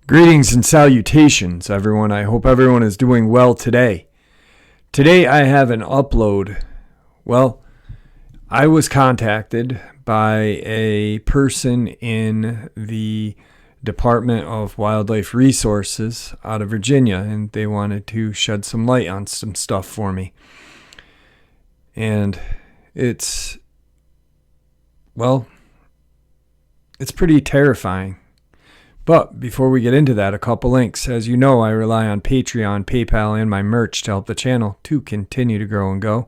Greetings and salutations, everyone. I hope everyone is doing well today. Today I have an upload. Well, I was contacted by a person in the Department of Wildlife Resources out of Virginia, and they wanted to shed some light on some stuff for me. And it's pretty terrifying. But before we get into that, a couple links. As you know, I rely on Patreon, PayPal, and my merch to help the channel to continue to grow and go.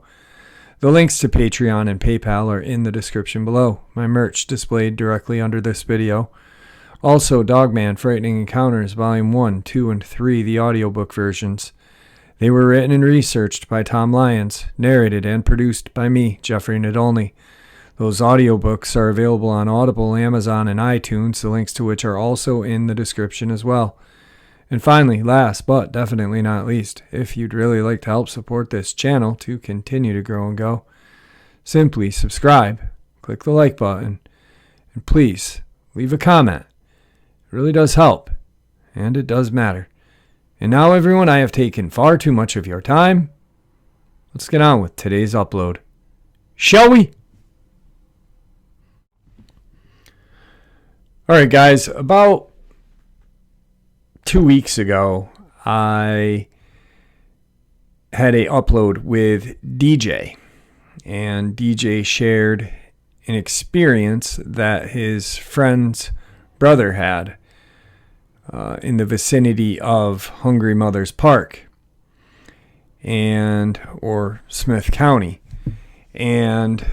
The links to Patreon and PayPal are in the description below. My merch displayed directly under this video. Also, Dogman Frightening Encounters Volume 1, 2, and 3, the audiobook versions. They were written and researched by Tom Lyons, narrated and produced by me, Jeffrey Nadolny. Those audiobooks are available on Audible, Amazon, and iTunes, the links to which are also in the description as well. And finally, last but definitely not least, if you'd really like to help support this channel to continue to grow and go, simply subscribe, click the like button, and please leave a comment. It really does help, and it does matter. And now, everyone, I have taken far too much of your time. Let's get on with today's upload. Shall we? All right, guys, about 2 weeks ago, I had a upload with DJ, and DJ shared an experience that his friend's brother had in the vicinity of Hungry Mother's Park or Smith County. And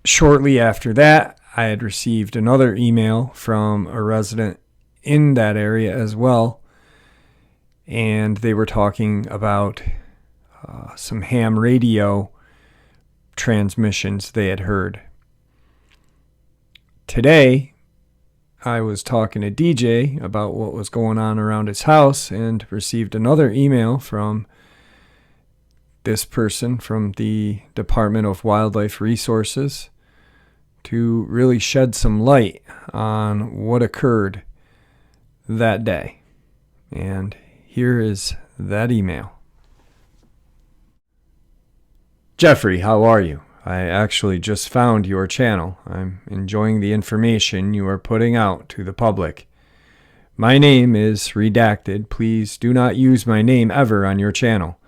shortly after that, I had received another email from a resident in that area as well, and they were talking about some ham radio transmissions they had heard. Today, I was talking to DJ about what was going on around his house and received another email from this person from the Department of Wildlife Resources to really shed some light on what occurred that day. And here is that email. Jeffrey, how are you? I actually just found your channel. I'm enjoying the information you are putting out to the public. My name is redacted. Please do not use my name ever on your channel,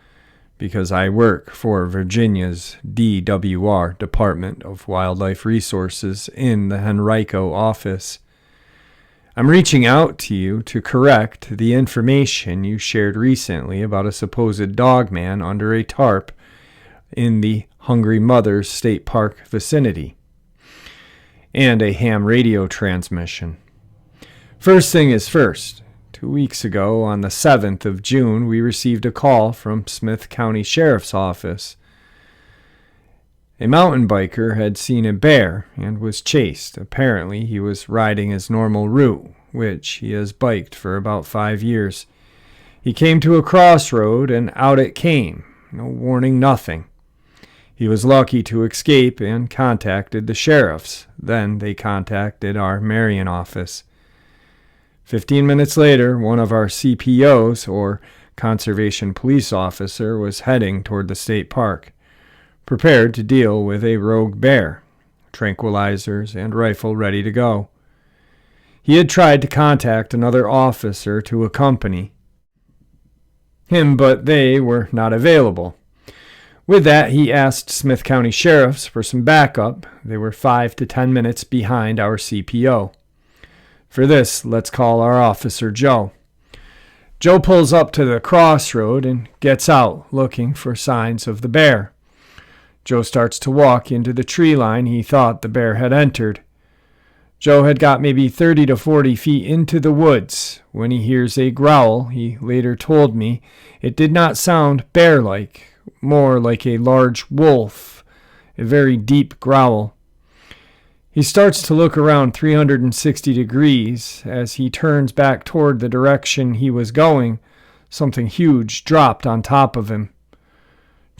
because I work for Virginia's DWR, Department of Wildlife Resources, in the Henrico office. I'm reaching out to you to correct the information you shared recently about a supposed dogman under a tarp in the Hungry Mother's State Park vicinity, and a ham radio transmission. First thing is first. 2 weeks ago, on the 7th of June, we received a call from Smith County Sheriff's Office. A mountain biker had seen a bear and was chased. Apparently, he was riding his normal route, which he has biked for about 5 years. He came to a crossroad, and out it came. No warning, nothing. He was lucky to escape and contacted the sheriffs. Then they contacted our Marion office. 15 minutes later, one of our CPOs, or Conservation Police Officer, was heading toward the state park, prepared to deal with a rogue bear, tranquilizers and rifle ready to go. He had tried to contact another officer to accompany him, but they were not available. With that, he asked Smith County Sheriffs for some backup. They were 5 to 10 minutes behind our CPO. For this, let's call our officer Joe. Joe pulls up to the crossroad and gets out, looking for signs of the bear. Joe starts to walk into the tree line he thought the bear had entered. Joe had got maybe 30 to 40 feet into the woods when he hears a growl. He later told me it did not sound bear-like, more like a large wolf, a very deep growl. He starts to look around 360 degrees. As he turns back toward the direction he was going, something huge dropped on top of him.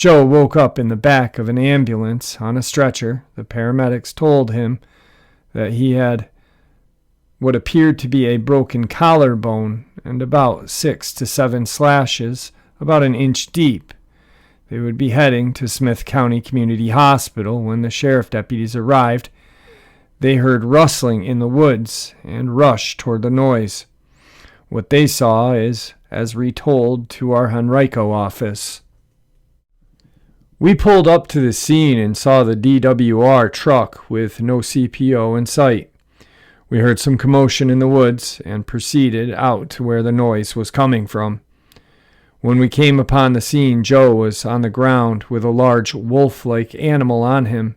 Joe woke up in the back of an ambulance on a stretcher. The paramedics told him that he had what appeared to be a broken collarbone and about 6 to 7 slashes, about an inch deep. They would be heading to Smith County Community Hospital. When the sheriff deputies arrived, they heard rustling in the woods and rushed toward the noise. What they saw is as retold to our Henrico office. We pulled up to the scene and saw the DWR truck with no CPO in sight. We heard some commotion in the woods and proceeded out to where the noise was coming from. When we came upon the scene, Joe was on the ground with a large wolf-like animal on him.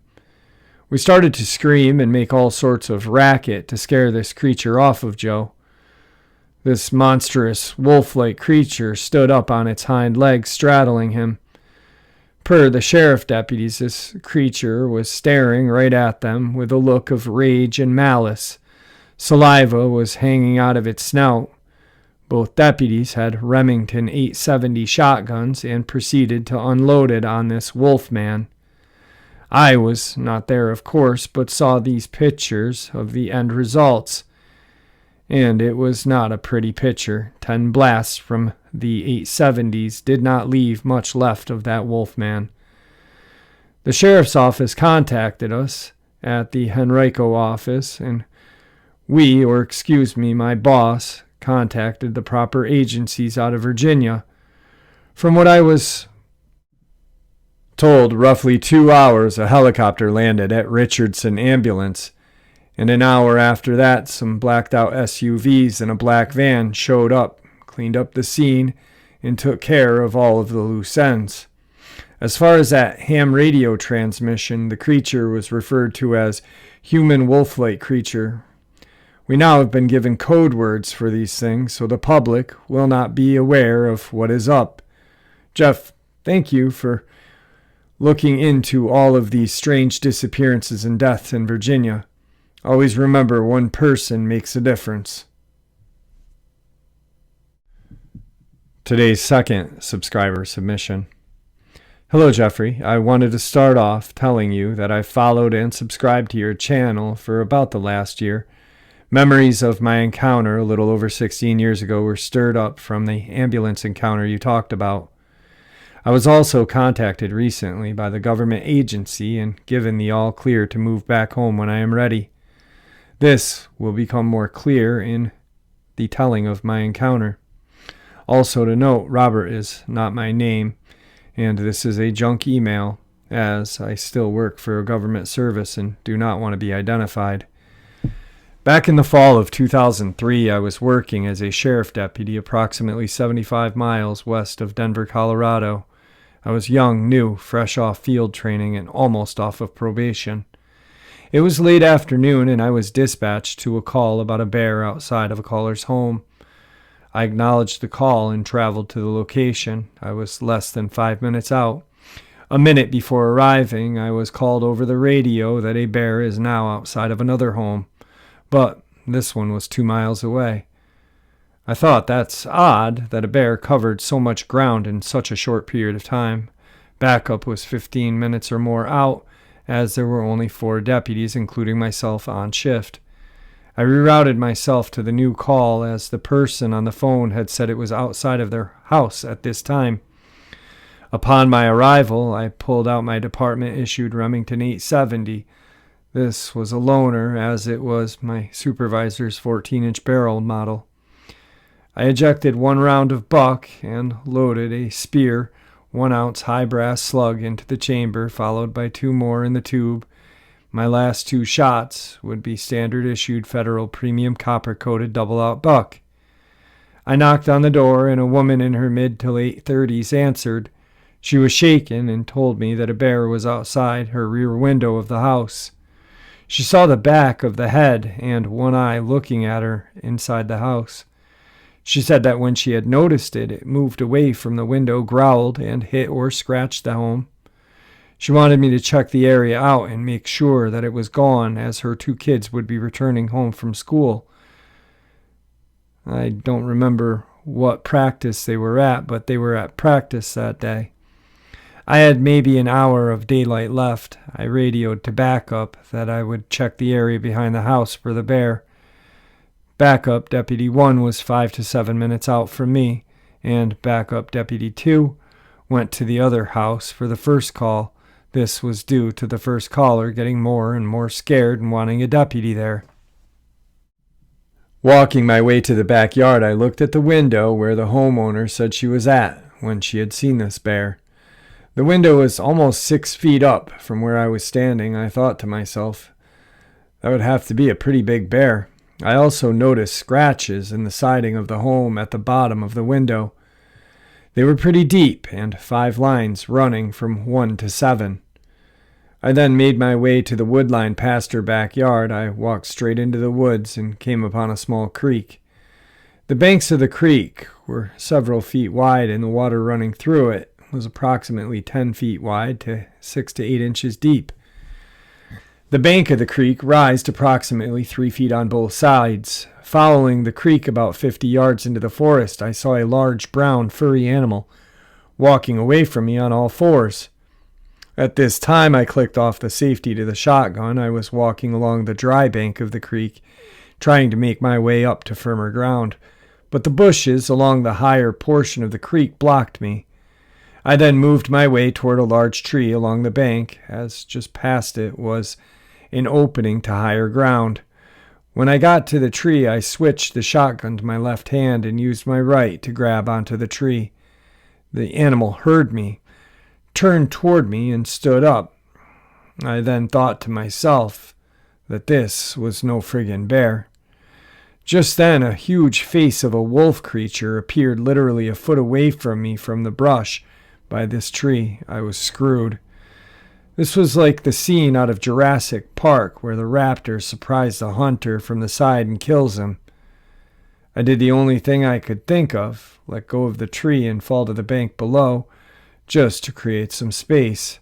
We started to scream and make all sorts of racket to scare this creature off of Joe. This monstrous wolf-like creature stood up on its hind legs, straddling him. Per the sheriff deputies, this creature was staring right at them with a look of rage and malice. Saliva was hanging out of its snout. Both deputies had Remington 870 shotguns and proceeded to unload it on this wolf man. I was not there, of course, but saw these pictures of the end results. And it was not a pretty picture. 10 blasts from the 870s did not leave much left of that wolf man. The sheriff's office contacted us at the Henrico office, and my boss, contacted the proper agencies out of Virginia. From what I was told, roughly 2 hours, a helicopter landed at Richardson Ambulance, and an hour after that, some blacked-out SUVs and a black van showed up, cleaned up the scene, and took care of all of the loose ends. As far as that ham radio transmission, the creature was referred to as human wolf-like creature. We now have been given code words for these things, so the public will not be aware of what is up. Jeff, thank you for looking into all of these strange disappearances and deaths in Virginia. Always remember, one person makes a difference. Today's second subscriber submission. Hello, Jeffrey. I wanted to start off telling you that I followed and subscribed to your channel for about the last year. Memories of my encounter a little over 16 years ago were stirred up from the ambulance encounter you talked about. I was also contacted recently by the government agency and given the all clear to move back home when I am ready. This will become more clear in the telling of my encounter. Also to note, Robert is not my name, and this is a junk email, as I still work for a government service and do not want to be identified. Back in the fall of 2003, I was working as a sheriff deputy approximately 75 miles west of Denver, Colorado. I was young, new, fresh off field training, and almost off of probation. It was late afternoon, and I was dispatched to a call about a bear outside of a caller's home. I acknowledged the call and traveled to the location. I was less than 5 minutes out. A minute before arriving, I was called over the radio that a bear is now outside of another home, but this one was 2 miles away. I thought that's odd that a bear covered so much ground in such a short period of time. Backup was 15 minutes or more out, as there were only 4 deputies, including myself, on shift. I rerouted myself to the new call, as the person on the phone had said it was outside of their house at this time. Upon my arrival, I pulled out my department-issued Remington 870. This was a loaner, as it was my supervisor's 14-inch barrel model. I ejected 1 round of buck and loaded a spear 1-ounce high brass slug into the chamber, followed by 2 more in the tube. My last 2 shots would be standard issued federal premium copper coated double-out buck. I knocked on the door, and a woman in her mid to late 30s answered. She was shaken and told me that a bear was outside her rear window of the house. She saw the back of the head and one eye looking at her inside the house. She said that when she had noticed it, it moved away from the window, growled, and hit or scratched the home. She wanted me to check the area out and make sure that it was gone, as her 2 kids would be returning home from school. I don't remember what practice they were at, but they were at practice that day. I had maybe an hour of daylight left. I radioed to backup that I would check the area behind the house for the bear. Backup Deputy 1 was 5 to 7 minutes out from me, and Backup Deputy 2 went to the other house for the first call. This was due to the first caller getting more and more scared and wanting a deputy there. Walking my way to the backyard, I looked at the window where the homeowner said she was at when she had seen this bear. The window was almost 6 feet up from where I was standing. I thought to myself, that would have to be a pretty big bear. I also noticed scratches in the siding of the home at the bottom of the window. They were pretty deep, and 5 lines running from 1 to 7. I then made my way to the woodline past her backyard. I walked straight into the woods and came upon a small creek. The banks of the creek were several feet wide, and the water running through it was approximately 10 feet wide to 6 to 8 inches deep. The bank of the creek rised approximately 3 feet on both sides. Following the creek about 50 yards into the forest, I saw a large brown furry animal walking away from me on all fours. At this time, I clicked off the safety to the shotgun. I was walking along the dry bank of the creek, trying to make my way up to firmer ground, but the bushes along the higher portion of the creek blocked me. I then moved my way toward a large tree along the bank, as just past it was an opening to higher ground. When I got to the tree, I switched the shotgun to my left hand and used my right to grab onto the tree. The animal heard me, turned toward me, and stood up. I then thought to myself that this was no friggin' bear. Just then, a huge face of a wolf creature appeared literally a foot away from me from the brush by this tree. I was screwed. This was like the scene out of Jurassic Park where the raptor surprised the hunter from the side and kills him. I did the only thing I could think of, let go of the tree and fall to the bank below, just to create some space.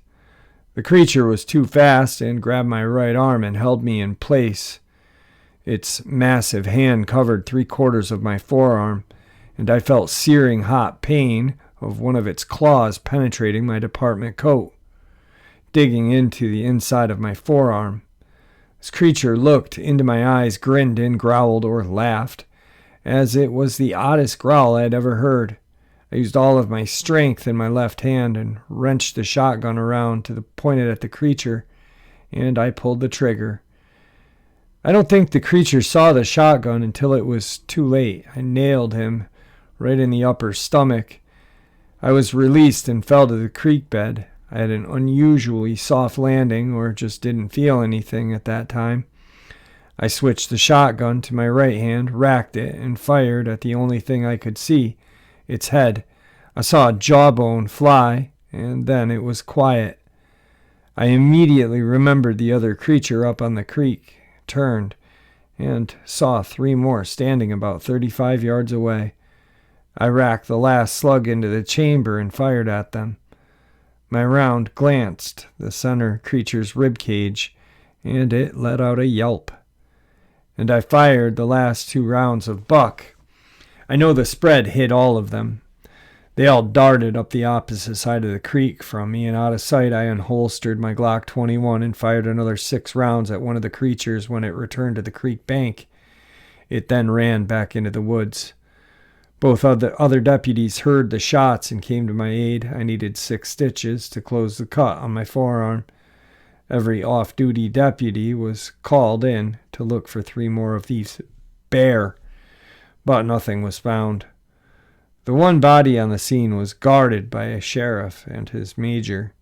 The creature was too fast and grabbed my right arm and held me in place. Its massive hand covered 3/4 of my forearm, and I felt searing hot pain of one of its claws penetrating my department coat, digging into the inside of my forearm. This creature looked into my eyes, grinned and growled or laughed, as it was the oddest growl I had ever heard. I used all of my strength in my left hand and wrenched the shotgun around to point it at the creature, and I pulled the trigger. I don't think the creature saw the shotgun until it was too late. I nailed him right in the upper stomach. I was released and fell to the creek bed. I had an unusually soft landing, or just didn't feel anything at that time. I switched the shotgun to my right hand, racked it, and fired at the only thing I could see, its head. I saw a jawbone fly, and then it was quiet. I immediately remembered the other creature up on the creek, turned, and saw 3 more standing about 35 yards away. I racked the last slug into the chamber and fired at them. My round glanced the center creature's rib cage, and it let out a yelp. And I fired the last 2 rounds of buck. I know the spread hit all of them. They all darted up the opposite side of the creek from me, and out of sight I unholstered my Glock 21 and fired another 6 rounds at one of the creatures when it returned to the creek bank. It then ran back into the woods. Both of the other deputies heard the shots and came to my aid. I needed 6 stitches to close the cut on my forearm. Every off-duty deputy was called in to look for 3 more of these bear, but nothing was found. The one body on the scene was guarded by a sheriff and his major.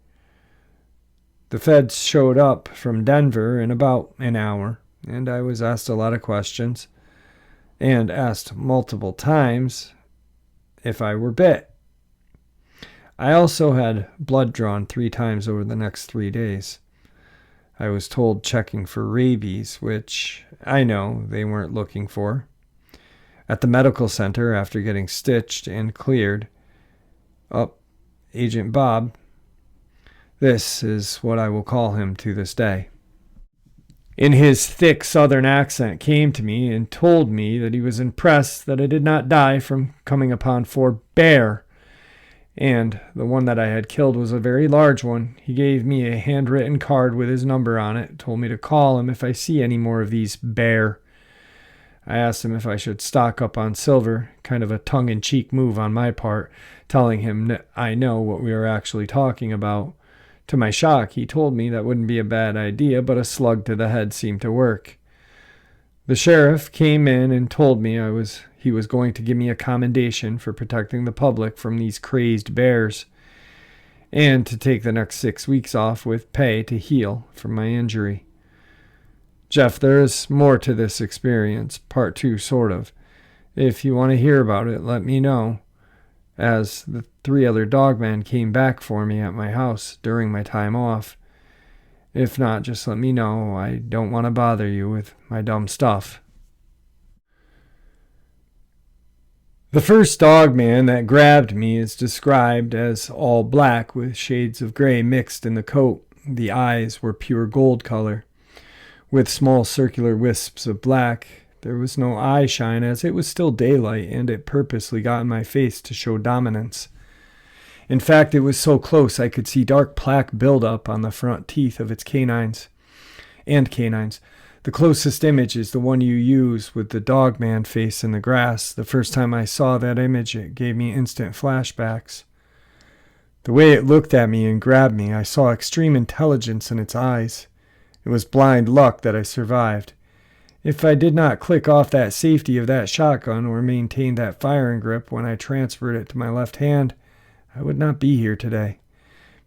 The feds showed up from Denver in about an hour, and I was asked a lot of questions, and asked multiple times if I were bit. I also had blood drawn 3 times over the next 3 days. I was told checking for rabies, which I know they weren't looking for. At the medical center, after getting stitched and cleared, Agent Bob, this is what I will call him to this day. In his thick southern accent, came to me and told me that he was impressed that I did not die from coming upon 4 bear, and the one that I had killed was a very large one. He gave me a handwritten card with his number on it, told me to call him if I see any more of these bear. I asked him if I should stock up on silver, kind of a tongue-in-cheek move on my part, telling him that I know what we were actually talking about. To my shock, he told me that wouldn't be a bad idea, but a slug to the head seemed to work. The sheriff came in and told me he was going to give me a commendation for protecting the public from these crazed bears, and to take the next 6 weeks off with pay to heal from my injury. Jeff, there is more to this experience, part 2 sort of. If you want to hear about it, let me know, as the 3 other Dogmen came back for me at my house during my time off. If not, just let me know. I don't want to bother you with my dumb stuff. The first Dogman that grabbed me is described as all black with shades of gray mixed in the coat. The eyes were pure gold color, with small circular wisps of black. There was no eye shine, as it was still daylight, and it purposely got in my face to show dominance. In fact, it was so close I could see dark plaque buildup on the front teeth of its canines. The closest image is the one you use with the Dogman face in the grass. The first time I saw that image, it gave me instant flashbacks. The way it looked at me and grabbed me, I saw extreme intelligence in its eyes. It was blind luck that I survived. If I did not click off that safety of that shotgun or maintain that firing grip when I transferred it to my left hand, I would not be here today.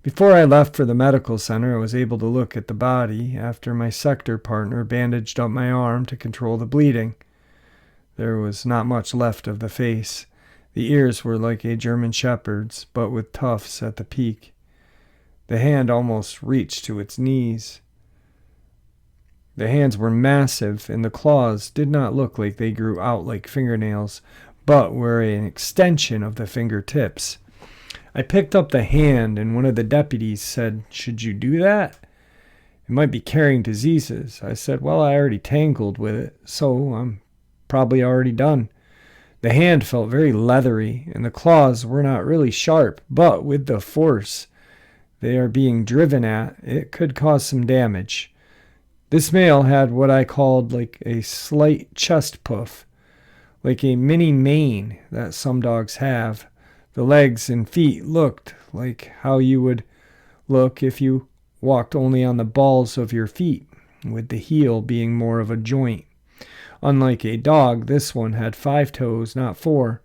Before I left for the medical center, I was able to look at the body after my sector partner bandaged up my arm to control the bleeding. There was not much left of the face. The ears were like a German shepherd's, but with tufts at the peak. The hand almost reached to its knees. The hands were massive, and the claws did not look like they grew out like fingernails, but were an extension of the fingertips. I picked up the hand, and one of the deputies said, "Should you do that? It might be carrying diseases." I said, "Well, I already tangled with it, so I'm probably already done." The hand felt very leathery, and the claws were not really sharp, but with the force they are being driven at, it could cause some damage. This male had what I called like a slight chest puff, like a mini mane that some dogs have. The legs and feet looked like how you would look if you walked only on the balls of your feet, with the heel being more of a joint. Unlike a dog, this one had 5 toes, not 4,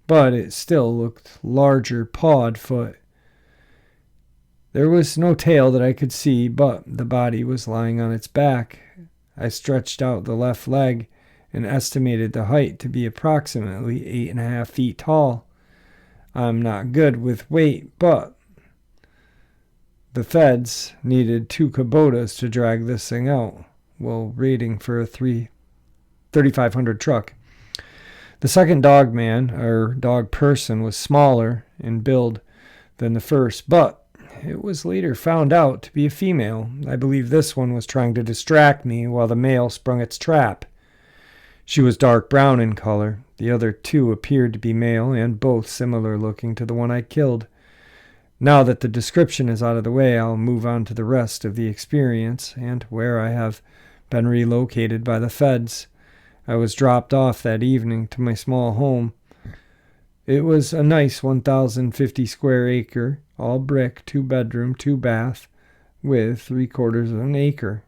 but it still looked larger pawed foot. There was no tail that I could see, but the body was lying on its back. I stretched out the left leg and estimated the height to be approximately 8.5 feet tall. I'm not good with weight, but the feds needed 2 Kubotas to drag this thing out, while waiting for a 3500 truck. The second Dogman, or dog person, was smaller in build than the first, but it was later found out to be a female. I believe this one was trying to distract me while the male sprung its trap. She was dark brown in color. The other 2 appeared to be male, and both similar looking to the one I killed. Now that the description is out of the way, I'll move on to the rest of the experience and where I have been relocated by the feds. I was dropped off that evening to my small home. It was a nice 1,050 square acre, all brick, 2 bedroom, 2 bath, with 3/4 of an acre.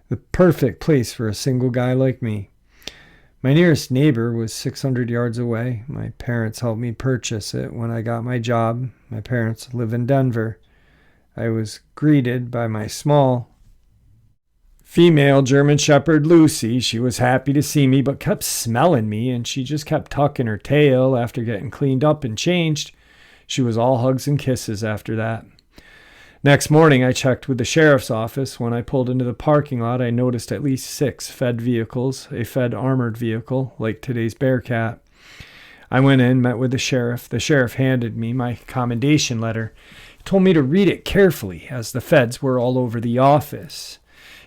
The perfect place for a single guy like me. My nearest neighbor was 600 yards away. My parents helped me purchase it when I got my job. My parents live in Denver. I was greeted by my small female German Shepherd, Lucy. She was happy to see me, but kept smelling me, and she just kept tucking her tail after getting cleaned up and changed. She was all hugs and kisses after that. Next morning, I checked with the sheriff's office. When I pulled into the parking lot, I noticed at least 6 Fed vehicles, a Fed armored vehicle, like today's Bearcat. I went in, met with the sheriff. The sheriff handed me my commendation letter. He told me to read it carefully, as the feds were all over the office.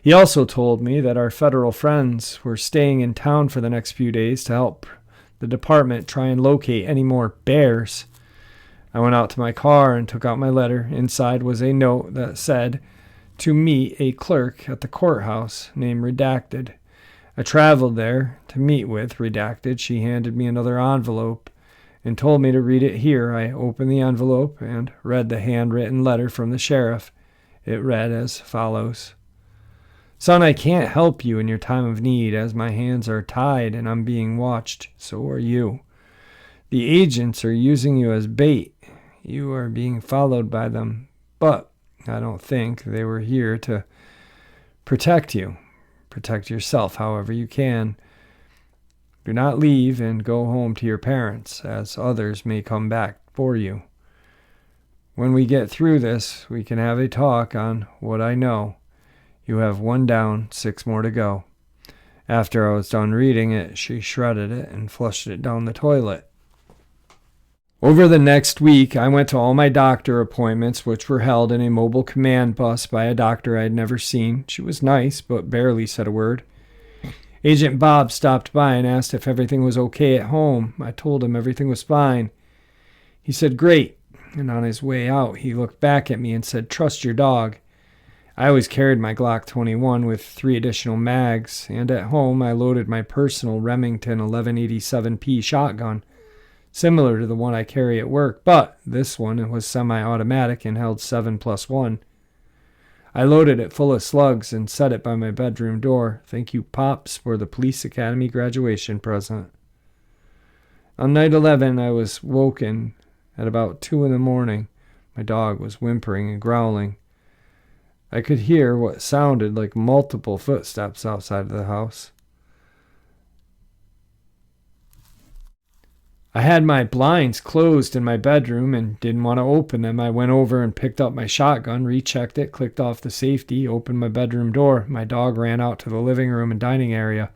He also told me that our federal friends were staying in town for the next few days to help the department try and locate any more bears. I went out to my car and took out my letter. Inside was a note that said, "To meet a clerk at the courthouse, name redacted." I traveled there to meet with redacted. She handed me another envelope and told me to read it here. I opened the envelope and read the handwritten letter from the sheriff. It read as follows. "Son, I can't help you in your time of need as my hands are tied and I'm being watched. So are you. The agents are using you as bait. You are being followed by them, but I don't think they were here to protect you. Protect yourself however you can. Do not leave and go home to your parents, as others may come back for you. When we get through this, we can have a talk on what I know. You have 1 down, 6 more to go." After I was done reading it, she shredded it and flushed it down the toilet. Over the next week, I went to all my doctor appointments, which were held in a mobile command bus by a doctor I had never seen. She was nice, but barely said a word. Agent Bob stopped by and asked if everything was okay at home. I told him everything was fine. He said, "Great," and on his way out, he looked back at me and said, "Trust your dog." I always carried my Glock 21 with 3 additional mags, and at home I loaded my personal Remington 1187P shotgun, similar to the one I carry at work, but this one was semi-automatic and held 7+1. I loaded it full of slugs and set it by my bedroom door. Thank you, Pops, for the police academy graduation present. On night 11, I was woken at about 2 in the morning. My dog was whimpering and growling. I could hear what sounded like multiple footsteps outside of the house. I had my blinds closed in my bedroom and didn't want to open them. I went over and picked up my shotgun, rechecked it, clicked off the safety, opened my bedroom door. My dog ran out to the living room and dining area.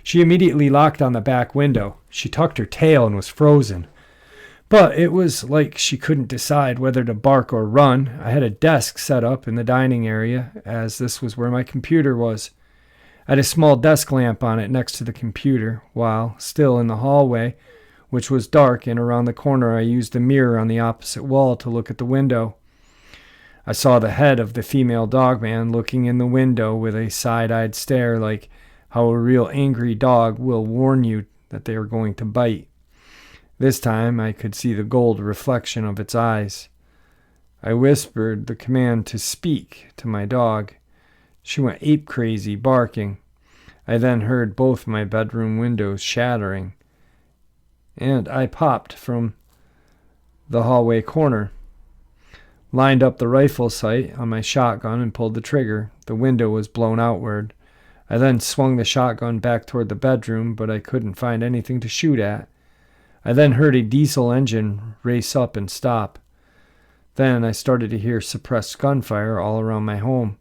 She immediately locked on the back window. She tucked her tail and was frozen. But it was like she couldn't decide whether to bark or run. I had a desk set up in the dining area, as this was where my computer was. I had a small desk lamp on it next to the computer, while still in the hallway, which was dark, and around the corner I used a mirror on the opposite wall to look at the window. I saw the head of the female Dogman looking in the window with a side-eyed stare, like how a real angry dog will warn you that they are going to bite. This time I could see the gold reflection of its eyes. I whispered the command to speak to my dog. She went ape-crazy, barking. I then heard both my bedroom windows shattering, and I popped from the hallway corner, lined up the rifle sight on my shotgun and pulled the trigger. The window was blown outward. I then swung the shotgun back toward the bedroom, but I couldn't find anything to shoot at. I then heard a diesel engine race up and stop. Then I started to hear suppressed gunfire all around my home.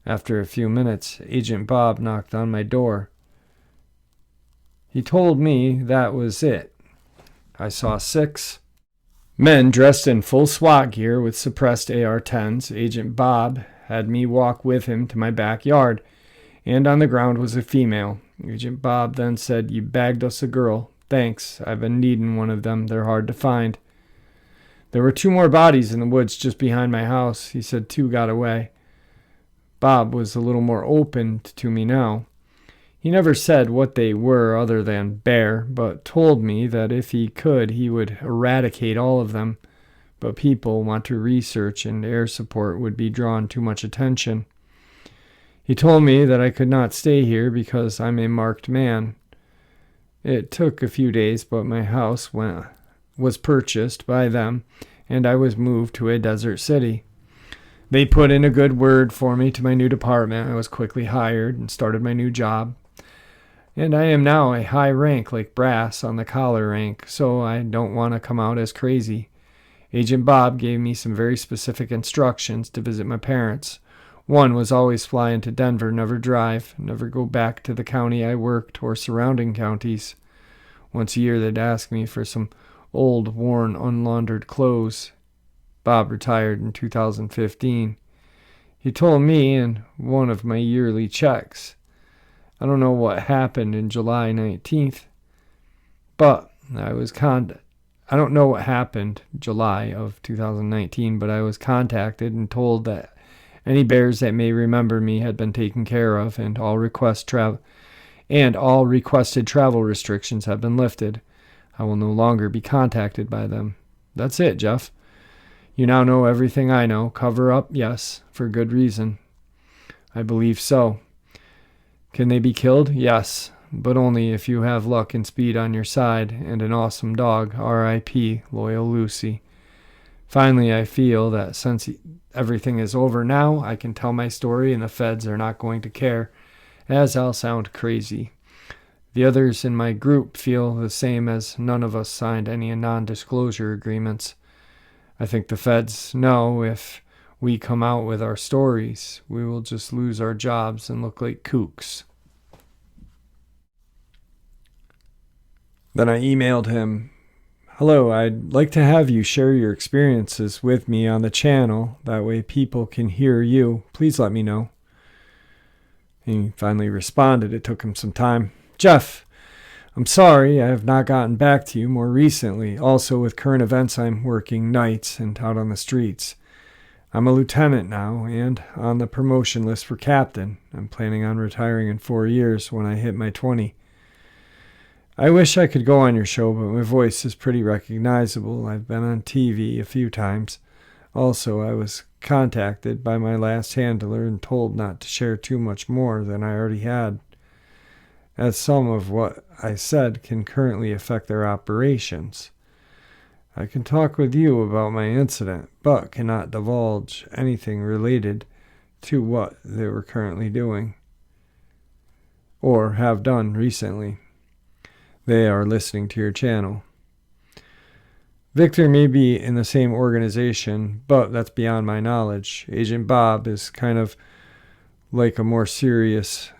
After a few minutes, Agent Bob knocked on my door. He told me that was it. I saw 6 men dressed in full SWAT gear with suppressed AR-10s. Agent Bob had me walk with him to my backyard, and on the ground was a female. Agent Bob then said, "You bagged us a girl. Thanks. I've been needing one of them. They're hard to find." There were 2 more bodies in the woods just behind my house. He said 2 got away. Bob was a little more open to me now. He never said what they were other than bear, but told me that if he could, he would eradicate all of them. But people want to research, and air support would be drawn too much attention. He told me that I could not stay here because I'm a marked man. It took a few days, but my house was purchased by them, and I was moved to a desert city. They put in a good word for me to my new department. I was quickly hired and started my new job. And I am now a high rank like brass on the collar rank, so I don't want to come out as crazy. Agent Bob gave me some very specific instructions to visit my parents. One was always fly into Denver, never drive, never go back to the county I worked or surrounding counties. Once a year they'd ask me for some old, worn, unlaundered clothes. Bob retired in 2015. He told me in one of my yearly checks. I don't know what happened in July 19th, but I was I don't know what happened July of 2019, but I was contacted and told that any bears that may remember me had been taken care of, and all requested travel restrictions have been lifted. I will no longer be contacted by them. That's it, Jeff. You now know everything I know. Cover up, yes, for good reason. I believe so. Can they be killed? Yes, but only if you have luck and speed on your side and an awesome dog. R.I.P. Loyal Lucy. Finally, I feel that since everything is over now, I can tell my story and the feds are not going to care, as I'll sound crazy. The others in my group feel the same, as none of us signed any non-disclosure agreements. I think the feds know if we come out with our stories, we will just lose our jobs and look like kooks. Then I emailed him, "Hello, I'd like to have you share your experiences with me on the channel. That way people can hear you. Please let me know." He finally responded. It took him some time. "Jeff, I'm sorry I have not gotten back to you more recently. Also, with current events, I'm working nights and out on the streets. I'm a lieutenant now and on the promotion list for captain. I'm planning on retiring in 4 years when I hit my 20. I wish I could go on your show, but my voice is pretty recognizable. I've been on TV a few times. Also, I was contacted by my last handler and told not to share too much more than I already had, as some of what I said can currently affect their operations. I can talk with you about my incident, but cannot divulge anything related to what they were currently doing or have done recently. They are listening to your channel. Victor may be in the same organization, but that's beyond my knowledge. Agent Bob is kind of like a more serious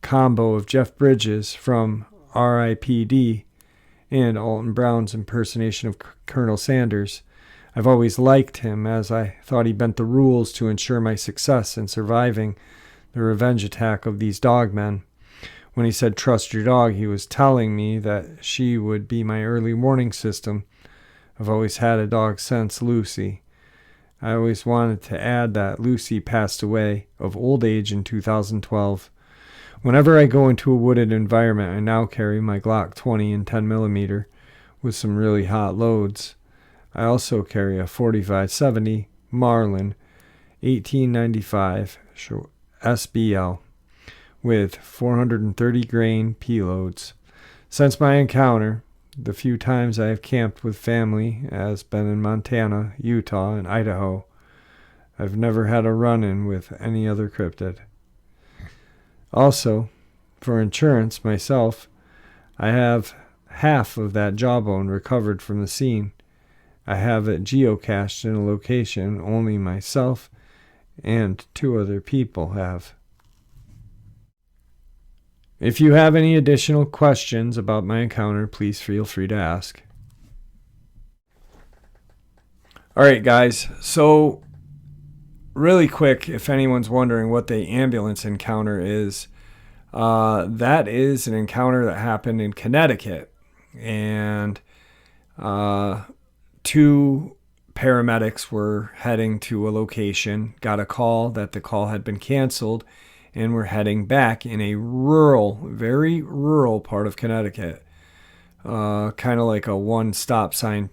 combo of Jeff Bridges from R.I.P.D. and Alton Brown's impersonation of Colonel Sanders. I've always liked him, as I thought he bent the rules to ensure my success in surviving the revenge attack of these dogmen. When he said trust your dog, he was telling me that she would be my early warning system. I've always had a dog since Lucy. I always wanted to add that Lucy passed away of old age in 2012. Whenever I go into a wooded environment, I now carry my Glock 20 and 10mm with some really hot loads. I also carry a 45-70 Marlin 1895 SBL with 430 grain P-loads. Since my encounter, the few times I have camped with family has been in Montana, Utah, and Idaho. I've never had a run-in with any other cryptid. Also, for insurance myself, I have half of that jawbone recovered from the scene. I have it geocached in a location only myself and 2 other people have. If you have any additional questions about my encounter, please feel free to ask. Alright guys, so really quick, if anyone's wondering what the ambulance encounter is, that is an encounter that happened in Connecticut. And 2 paramedics were heading to a location, got a call that the call had been canceled, and were heading back in a rural, very rural part of Connecticut. Kind of like a one stop sign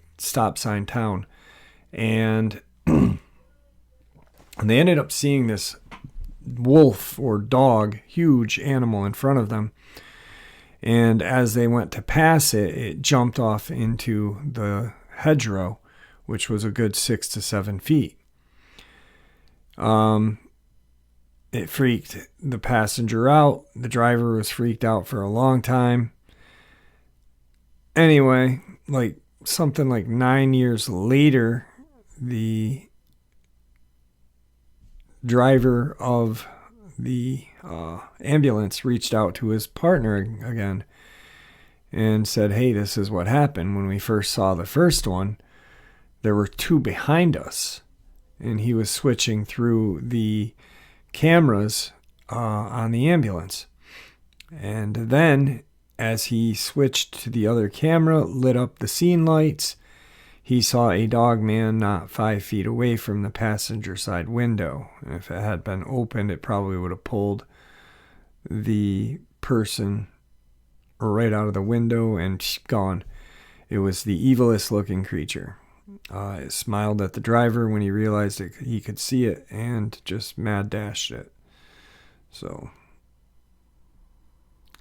town. And they ended up seeing this wolf or dog, huge animal in front of them. And as they went to pass it, it jumped off into the hedgerow, which was a good 6 to 7 feet. It freaked the passenger out. The driver was freaked out for a long time. Anyway, something like 9 years later, the driver of the ambulance reached out to his partner again and said, "Hey, this is what happened. When we first saw the first one, there were 2 behind us." And he was switching through the cameras on the ambulance. And then As he switched to the other camera, lit up the scene lights, he saw a Dogman not 5 feet away from the passenger side window. If it had been opened, it probably would have pulled the person right out of the window and gone. It was the evilest looking creature. It smiled at the driver when he realized he could see it and just mad dashed it. So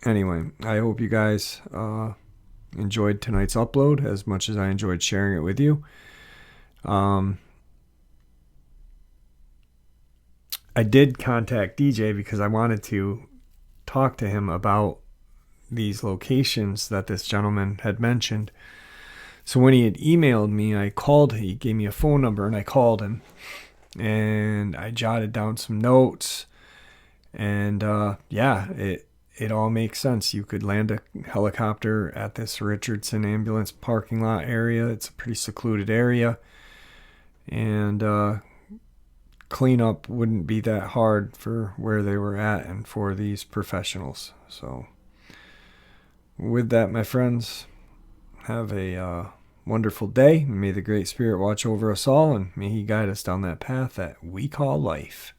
anyway, I hope you guys enjoyed tonight's upload as much as I enjoyed sharing it with you. I did contact DJ because I wanted to talk to him about these locations that this gentleman had mentioned. So when he had emailed me, I called. He gave me a phone number and I called him, and I jotted down some notes, and it all makes sense. You could land a helicopter at this Richardson ambulance parking lot area. It's a pretty secluded area, and cleanup wouldn't be that hard for where they were at and for these professionals. So with that, my friends, have a wonderful day. May the Great Spirit watch over us all, and may He guide us down that path that we call life.